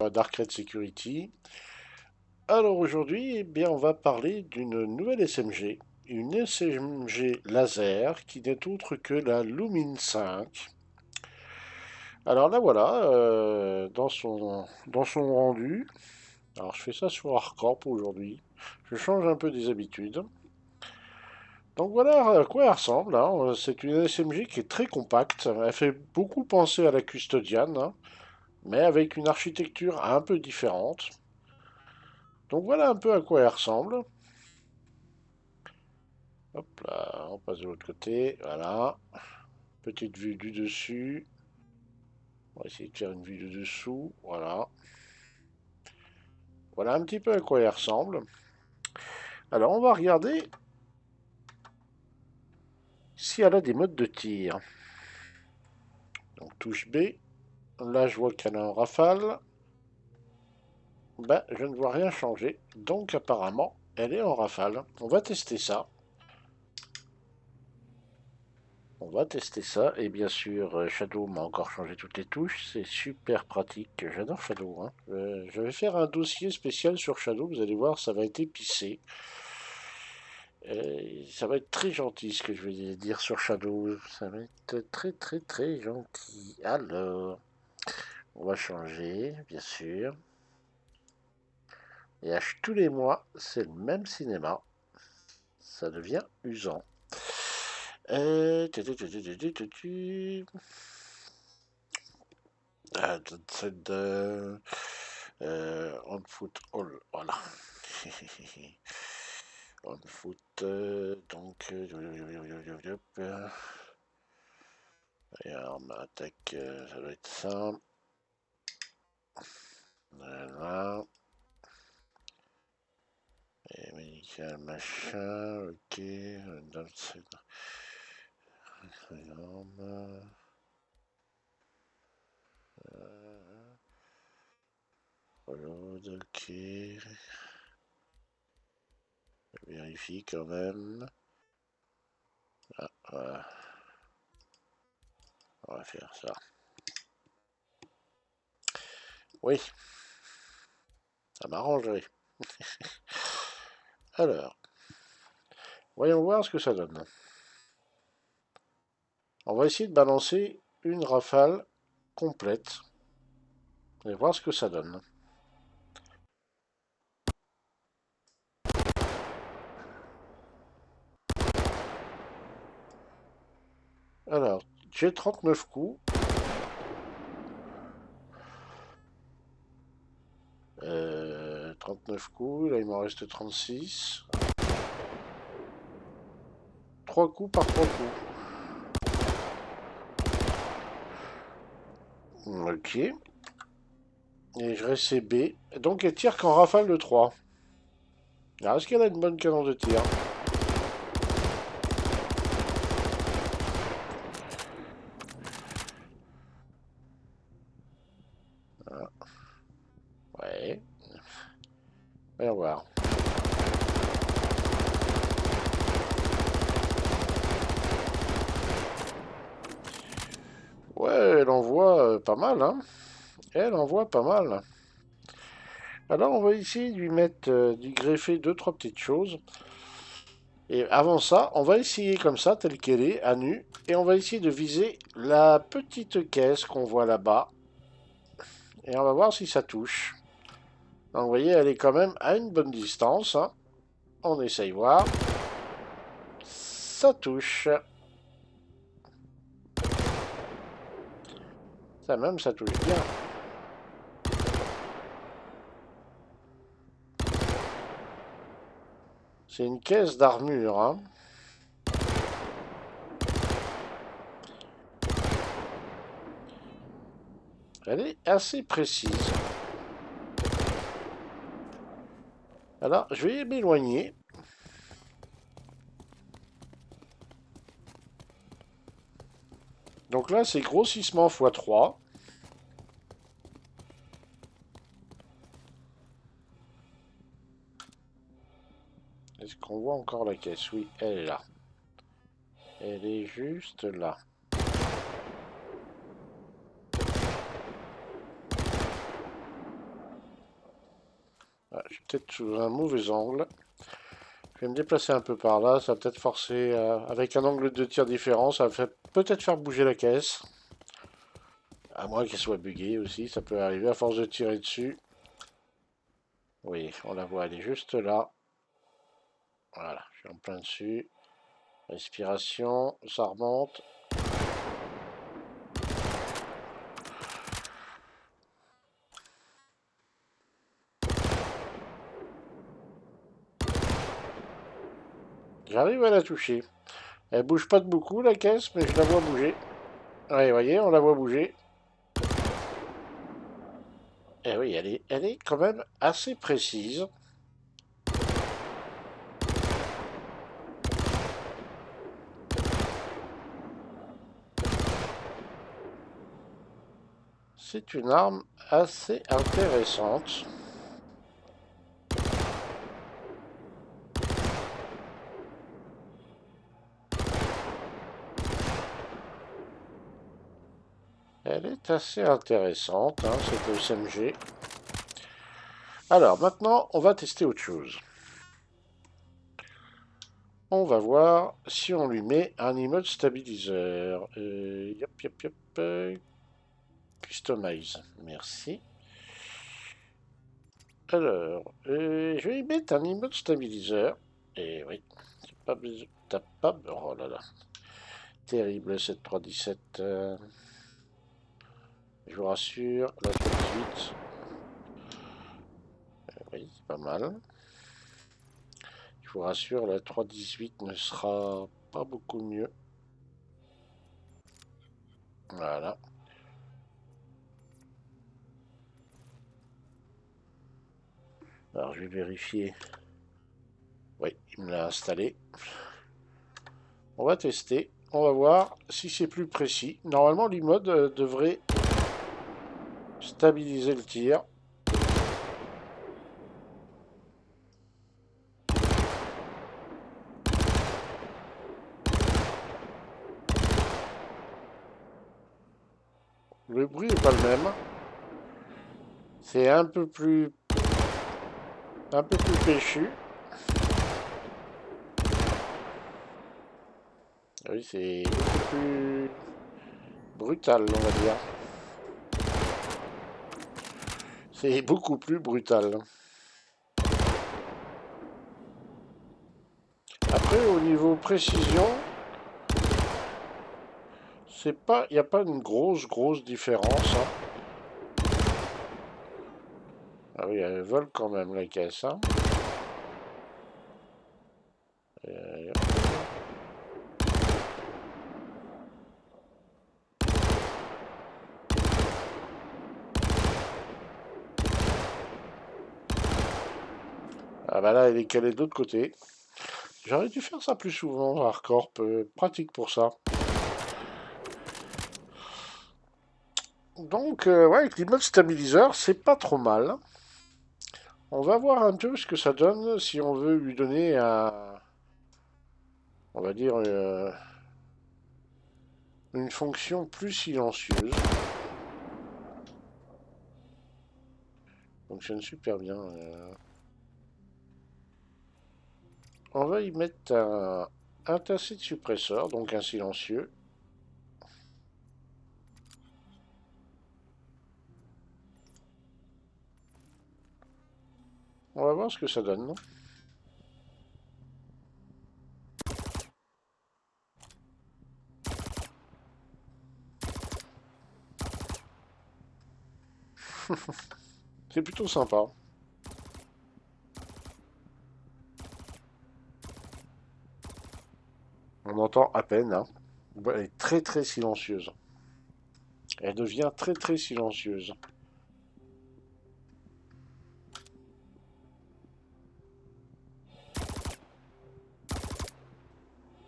Dark Red Security. Alors aujourd'hui, eh bien, on va parler d'une nouvelle SMG, une SMG laser qui n'est autre que la Lumine 5. Alors là voilà, dans son rendu, alors je fais ça sur Hardcore pour aujourd'hui, je change un peu des habitudes. Donc voilà à quoi elle ressemble, hein. C'est une SMG qui est très compacte, elle fait beaucoup penser à la Custodian, hein, mais avec une architecture un peu différente. Donc voilà un peu à quoi elle ressemble. Hop là, on passe de l'autre côté, voilà. Petite vue du dessus. On va essayer de faire une vue de dessous, voilà. Voilà un petit peu à quoi elle ressemble. Alors on va regarder si elle a des modes de tir. Donc touche B. Là je vois qu'elle a un rafale. Ben je ne vois rien changer. Donc apparemment elle est en rafale. On va tester ça. On va tester ça. Et bien sûr, Shadow m'a encore changé toutes les touches. C'est super pratique. J'adore Shadow, hein. Je vais faire un dossier spécial sur Shadow. Vous allez voir, ça va être épicé. Ça va être très gentil ce que je vais dire sur Shadow. Ça va être très très très gentil. Alors, on va changer, bien sûr. Et tous les mois, c'est le même cinéma. Ça devient usant. Euh, tu, tu, tu, tu, tu, tu, tu. On foot all, voilà. On foot, donc, et arme attaque, ça doit être ça. Voilà. Et médical machin, ok. Dans le arme. Reload, ok. Je vérifie quand même. Ah, voilà. On va faire ça. Oui, ça m'arrangerait. Alors, voyons voir ce que ça donne. On va essayer de balancer une rafale complète et voir ce que ça donne. Alors, j'ai 39 coups. 39 coups, là il m'en reste 36. 3 coups par 3 coups. Ok. Et je reste B. Donc elle tire qu'en rafale de 3. Alors est-ce qu'elle a une bonne cadence de tir? Ah, ouais. Voyons voir. Ouais, elle envoie pas mal, hein. Elle envoie pas mal. Alors on va essayer de lui mettre, d'y greffer deux trois petites choses. Et avant ça, on va essayer comme ça, telle qu'elle est, à nu. Et on va essayer de viser la petite caisse qu'on voit là-bas. Et on va voir si ça touche. Donc vous voyez, elle est quand même à une bonne distance, hein. On essaye voir. Ça touche. Ça même, ça touche bien. C'est une caisse d'armure, hein. Elle est assez précise. Alors, je vais m'éloigner. Donc là, c'est grossissement x3. Est-ce qu'on voit encore la caisse? Oui, elle est là. Elle est juste là. Ah, je suis peut-être sous un mauvais angle. Je vais me déplacer un peu par là. Ça va peut-être forcer, avec un angle de tir différent, ça va peut-être faire bouger la caisse. À moins qu'elle soit buggée aussi, ça peut arriver à force de tirer dessus. Oui, on la voit, elle est juste là. Voilà, je suis en plein dessus. Respiration, ça remonte. J'arrive à la toucher. Elle bouge pas de beaucoup la caisse, mais je la vois bouger. Ouais, vous voyez, on la voit bouger. Et oui, elle est quand même assez précise. C'est une arme assez intéressante. Elle est assez intéressante, hein, cette SMG. Alors, maintenant, on va tester autre chose. On va voir si on lui met un emote stabiliseur. Yop, yop, yop. Customize. Merci. Alors, je vais y mettre un emote stabiliseur. Et oui, c'est pas besoin. T'as pas. Oh là là. Terrible cette 317. Je vous rassure, la 318. Oui, c'est pas mal. Je vous rassure, la 318 ne sera pas beaucoup mieux. Voilà. Alors je vais vérifier. Oui, il me l'a installé. On va tester. On va voir si c'est plus précis. Normalement, l'e-mode devrait stabiliser le tir. Le bruit n'est pas le même. C'est un peu plus péchu. Oui, c'est beaucoup plus brutal, on va dire. C'est beaucoup plus brutal. Après, au niveau précision, il n'y a pas une grosse différence, hein. Ah oui, elle vole quand même la caisse, hein. Euh, Ah bah là, elle est calée de l'autre côté. J'aurais dû faire ça plus souvent, Hardcorp, pratique pour ça. Donc, ouais, avec l'immode stabiliseur, c'est pas trop mal. On va voir un peu ce que ça donne si on veut lui donner on va dire, une fonction plus silencieuse. Fonctionne super bien. On va y mettre un tacite suppresseur, donc un silencieux. On va voir ce que ça donne. C'est plutôt sympa. On entend à peine, hein. Elle est très silencieuse. Elle devient très silencieuse.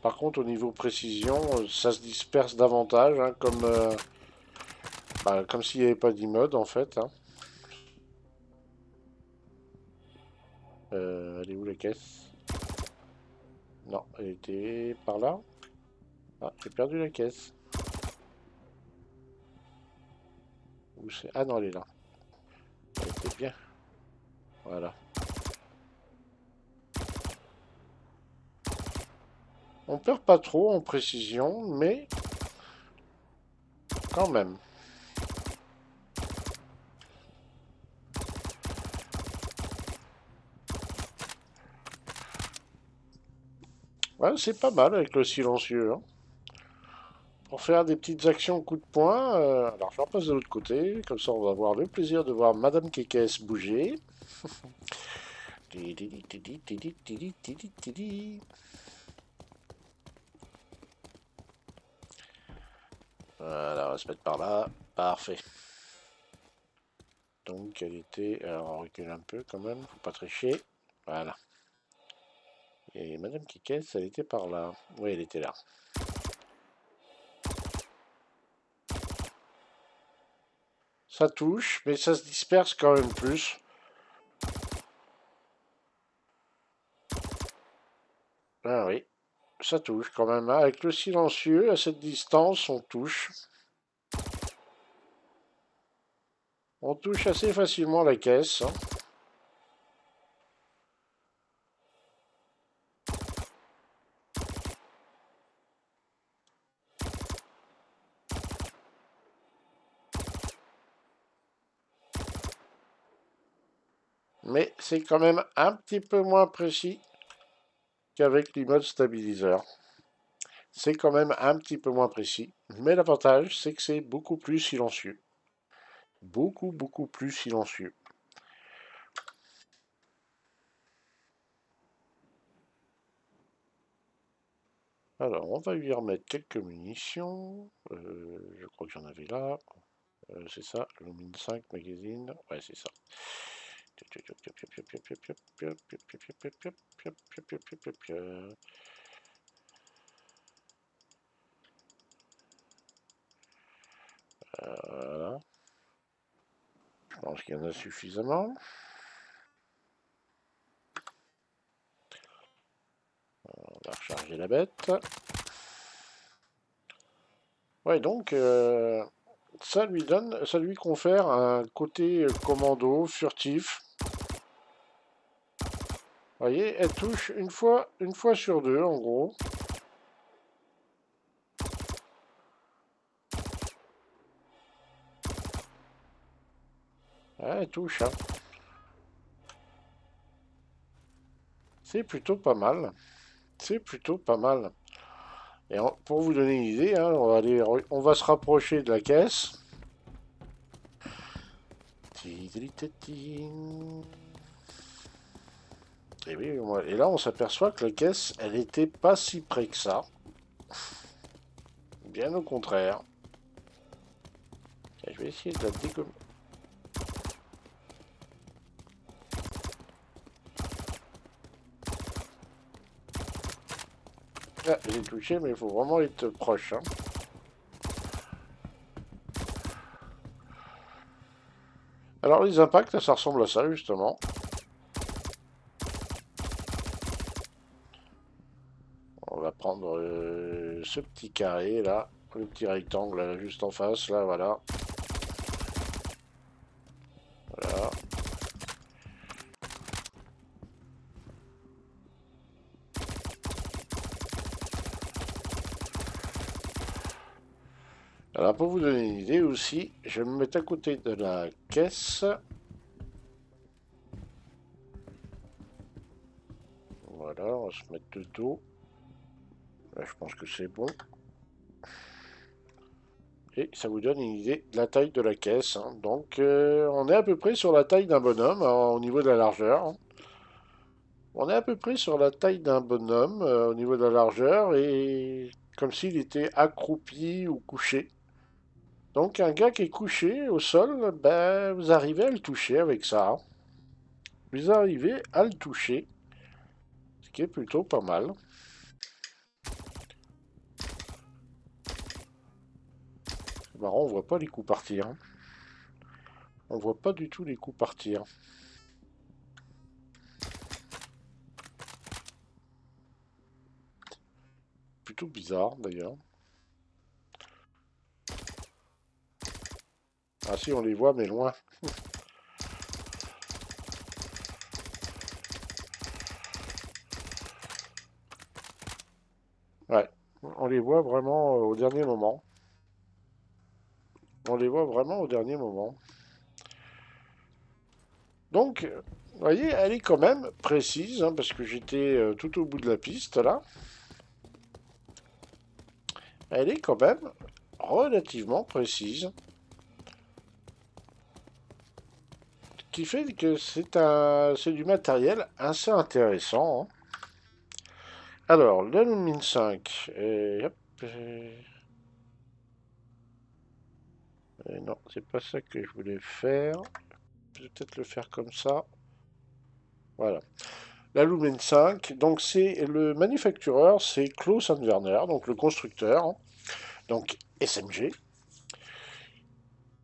Par contre, au niveau précision, ça se disperse davantage, hein, comme s'il n'y avait pas d'immode en fait, hein. Elle est où la caisse? Non, elle était par là. Ah, j'ai perdu la caisse. Où c'est? Ah non, elle est là. Elle était bien. Voilà. On perd pas trop en précision, mais quand même. Ouais, c'est pas mal avec le silencieux, hein. Pour faire des petites actions coup de poing, alors je repasse de l'autre côté, comme ça on va avoir le plaisir de voir Madame Kekes bouger. Voilà, on va se mettre par là. Parfait. Donc elle était... Alors on recule un peu quand même, faut pas tricher. Voilà. Et Madame Kekes, elle était par là. Oui, elle était là. Ça touche, mais ça se disperse quand même plus. Ah oui, ça touche quand même, hein. Avec le silencieux, à cette distance, on touche. On touche assez facilement la caisse, hein. Mais c'est quand même un petit peu moins précis qu'avec l'immode stabiliseur. C'est quand même un petit peu moins précis. Mais l'avantage, c'est que c'est beaucoup plus silencieux. Beaucoup, beaucoup plus silencieux. Alors, on va lui remettre quelques munitions. Je crois que j'en avais là. C'est ça, Lumine 5 magazine. Ouais, c'est ça. Voilà. Je pense qu'il y en a suffisamment. On va recharger la bête. Ouais, donc ça lui confère un côté commando, furtif. Vous voyez, elle touche une fois sur deux, en gros. Ouais, elle touche, hein. C'est plutôt pas mal. C'est plutôt pas mal. Et pour vous donner une idée, hein, on va se rapprocher de la caisse. Et oui, et là on s'aperçoit que la caisse, elle était pas si près que ça. Bien au contraire. Et je vais essayer de la dégommer. Ah, j'ai touché, mais il faut vraiment être proche, hein. Alors les impacts, ça ressemble à ça justement. On va prendre ce petit carré là, le petit rectangle là, juste en face, là, voilà. Voilà. Alors pour vous donner une idée aussi, je vais me mettre à côté de la caisse. Voilà, on va se mettre de dos. Là, je pense que c'est bon. Et ça vous donne une idée de la taille de la caisse, hein. Donc on est à peu près sur la taille d'un bonhomme au niveau de la largeur, hein. On est à peu près sur la taille d'un bonhomme au niveau de la largeur et comme s'il était accroupi ou couché. Donc un gars qui est couché au sol, ben, vous arrivez à le toucher avec ça, hein. Vous arrivez à le toucher, ce qui est plutôt pas mal. C'est marrant, on voit pas les coups partir, hein. On voit pas du tout les coups partir. Plutôt bizarre d'ailleurs. Ah si, on les voit, mais loin. Ouais, on les voit vraiment au dernier moment. On les voit vraiment au dernier moment. Donc, vous voyez, elle est quand même précise, hein, parce que j'étais tout au bout de la piste là. Elle est quand même relativement précise. Ce qui fait que c'est du matériel assez intéressant, hein. Alors, le Lumine 5. Hop, non, c'est pas ça que je voulais faire. Je vais peut-être le faire comme ça. Voilà. La Lumen 5, donc c'est le manufactureur, c'est Klaus Werner, donc le constructeur, hein. Donc SMG,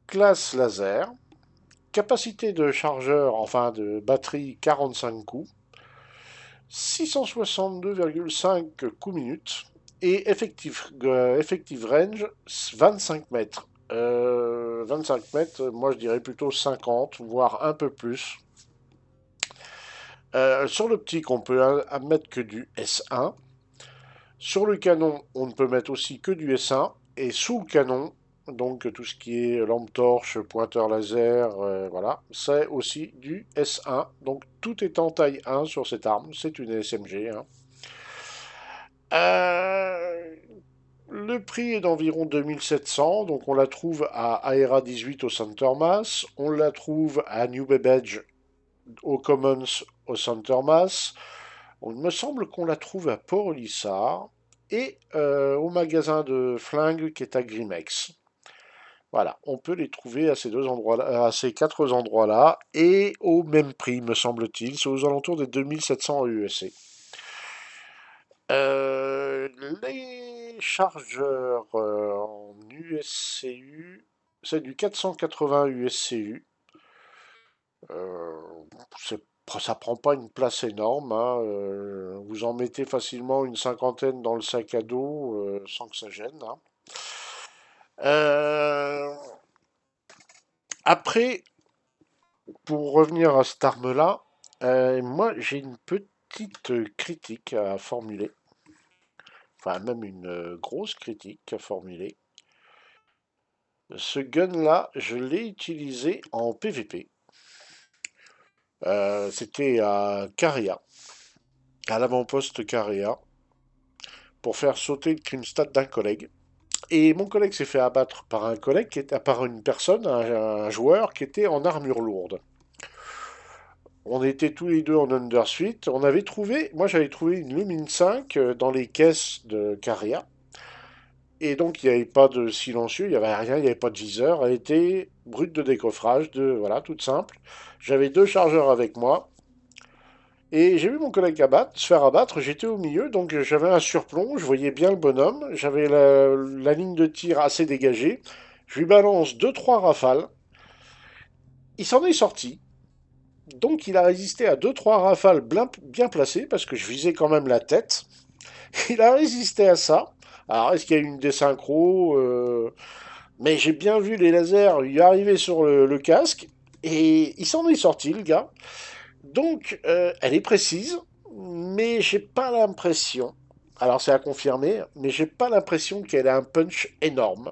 classe laser, capacité de chargeur, enfin de batterie 45 coups, 662,5 coups minutes et effective range 25 mètres. 25 mètres, moi je dirais plutôt 50, voire un peu plus. Sur l'optique, on peut mettre que du S1. Sur le canon, on ne peut mettre aussi que du S1. Et sous le canon, donc tout ce qui est lampe torche, pointeur laser, voilà, c'est aussi du S1. Donc tout est en taille 1 sur cette arme. C'est une SMG, hein. Euh, le prix est d'environ 2700. Donc on la trouve à Aera 18 au Center Mass. On la trouve à New Babbage au Commons au Center Mass. Il me semble qu'on la trouve à Port-Olissard et au magasin de flingues qui est à Grimex. Voilà, on peut les trouver à ces deux endroits-là, à ces quatre endroits-là, et au même prix, me semble-t-il, c'est aux alentours des 2700 USC. Euh, les chargeurs en USCU, c'est du 480 USCU. Euh, ça prend pas une place énorme, hein, vous en mettez facilement une cinquantaine dans le sac à dos sans que ça gêne, hein. Euh, après, pour revenir à cette arme-là, moi j'ai une petite critique à formuler, enfin même une grosse critique à formuler. Ce gun-là, je l'ai utilisé en PvP. C'était à Caria, à l'avant-poste Caria, pour faire sauter le crimstat d'un collègue. Et mon collègue s'est fait abattre par un collègue qui était par une personne, un joueur qui était en armure lourde. On était tous les deux en undersuite. Moi j'avais trouvé une Lumine 5 dans les caisses de Caria. Et donc il n'y avait pas de silencieux, il n'y avait rien, il n'y avait pas de viseur. Elle était brute de décoffrage, voilà, toute simple. J'avais deux chargeurs avec moi. Et j'ai vu mon collègue se faire abattre, j'étais au milieu, donc j'avais un surplomb, je voyais bien le bonhomme, j'avais la ligne de tir assez dégagée. Je lui balance deux trois rafales, il s'en est sorti. Donc il a résisté à deux trois rafales bien placées, parce que je visais quand même la tête. Il a résisté à ça. Alors est-ce qu'il y a eu une désynchro mais j'ai bien vu les lasers lui arriver sur le casque, et il s'en est sorti, le gars. Donc, elle est précise, mais j'ai pas l'impression, alors c'est à confirmer, mais j'ai pas l'impression qu'elle a un punch énorme.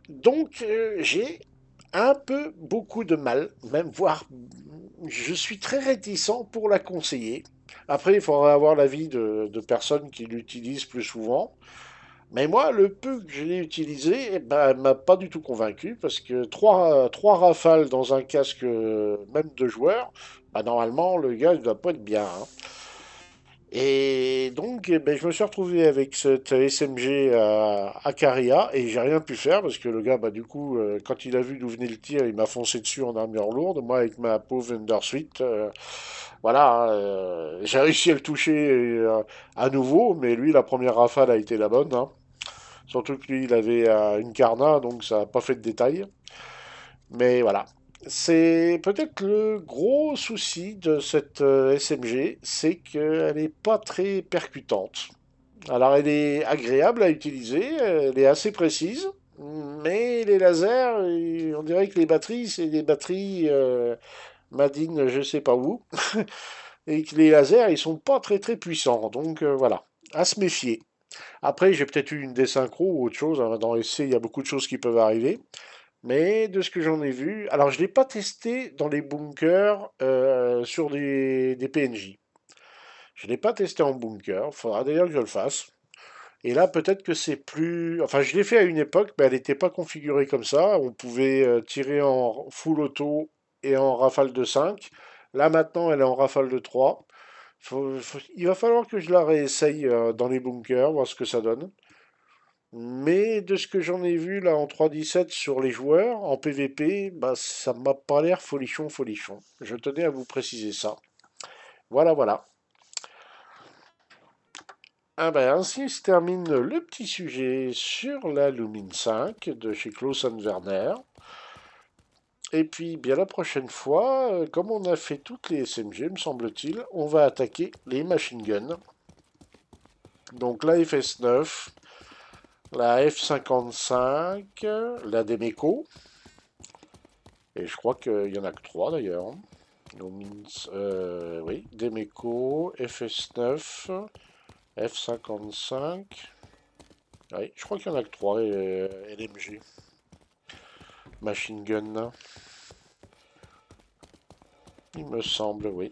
Donc, j'ai un peu beaucoup de mal, même voire, je suis très réticent pour la conseiller. Après, il faudra avoir l'avis de personnes qui l'utilisent plus souvent. Mais moi, le peu que je l'ai utilisé, eh ben, elle m'a pas du tout convaincu parce que trois rafales dans un casque, même de joueur, bah, normalement, le gars, il doit pas être bien, hein. Et donc, eh ben, je me suis retrouvé avec cette SMG à Caria et j'ai rien pu faire parce que le gars, bah, du coup, quand il a vu d'où venait le tir, il m'a foncé dessus en armure lourde. Moi, avec ma pauvre Undersuite, voilà, hein, j'ai réussi à le toucher à nouveau, mais lui, la première rafale a été la bonne, hein. Surtout que lui, il avait une Carna, donc ça n'a pas fait de détails. Mais voilà. C'est peut-être le gros souci de cette SMG, c'est qu'elle n'est pas très percutante. Alors elle est agréable à utiliser, elle est assez précise, mais les lasers, on dirait que les batteries, c'est des batteries Madine je sais pas où, et que les lasers, ils sont pas très très puissants. Donc voilà, à se méfier. Après, j'ai peut-être eu une désynchro ou autre chose, hein. Dans SC, il y a beaucoup de choses qui peuvent arriver. Mais de ce que j'en ai vu, alors je ne l'ai pas testé dans les bunkers sur des PNJ. Je ne l'ai pas testé en bunker, il faudra d'ailleurs que je le fasse. Et là, peut-être que c'est plus... Enfin, je l'ai fait à une époque, mais elle n'était pas configurée comme ça. On pouvait tirer en full auto et en rafale de 5. Là, maintenant, elle est en rafale de 3. Il va falloir que je la réessaye dans les bunkers, voir ce que ça donne. Mais de ce que j'en ai vu là en 3.17 sur les joueurs, en PVP, bah ça m'a pas l'air folichon folichon. Je tenais à vous préciser ça. Voilà, voilà. Ah ben, ainsi se termine le petit sujet sur la Lumine 5 de chez Clausen Werner. Et puis, bien la prochaine fois, comme on a fait toutes les SMG, me semble-t-il, on va attaquer les machine guns. Donc la FS9, la F55, la Demeco. Et je crois qu'il y en a que trois d'ailleurs. Oui, Demeco, FS9, F55. Oui, je crois qu'il y en a que trois, LMG. Machine gun, il me semble, oui.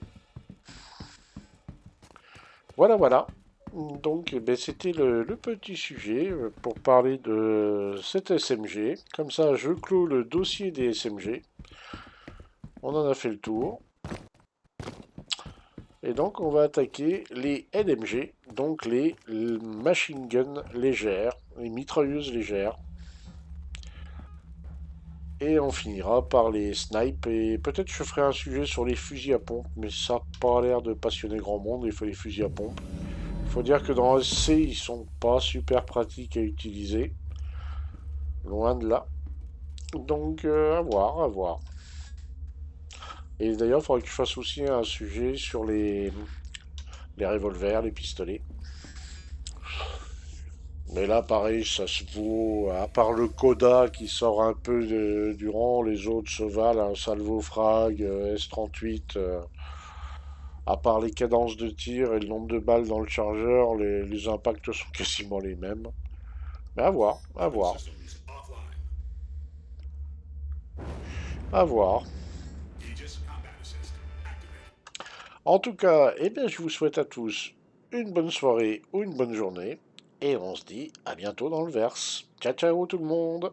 Voilà, voilà. Donc, ben, c'était le petit sujet pour parler de cet SMG. Comme ça, je clôt le dossier des SMG. On en a fait le tour. Et donc, on va attaquer les LMG, donc les machine guns légères, les mitrailleuses légères. Et on finira par les snipes. Et peut-être je ferai un sujet sur les fusils à pompe, mais ça n'a pas l'air de passionner grand monde. Il faut les fusils à pompe. Il faut dire que dans SC, ils sont pas super pratiques à utiliser. Loin de là. Donc, à voir, à voir. Et d'ailleurs, il faudrait que je fasse aussi un sujet sur les revolvers, les pistolets. Mais là, pareil, ça se vaut, à part le Coda qui sort un peu du rang, les autres se valent, un Salvo Frag, S38, à part les cadences de tir et le nombre de balles dans le chargeur, les impacts sont quasiment les mêmes. Mais à voir, à voir, à voir. En tout cas, eh bien, je vous souhaite à tous une bonne soirée ou une bonne journée, et on se dit à bientôt dans le verse. Ciao ciao tout le monde!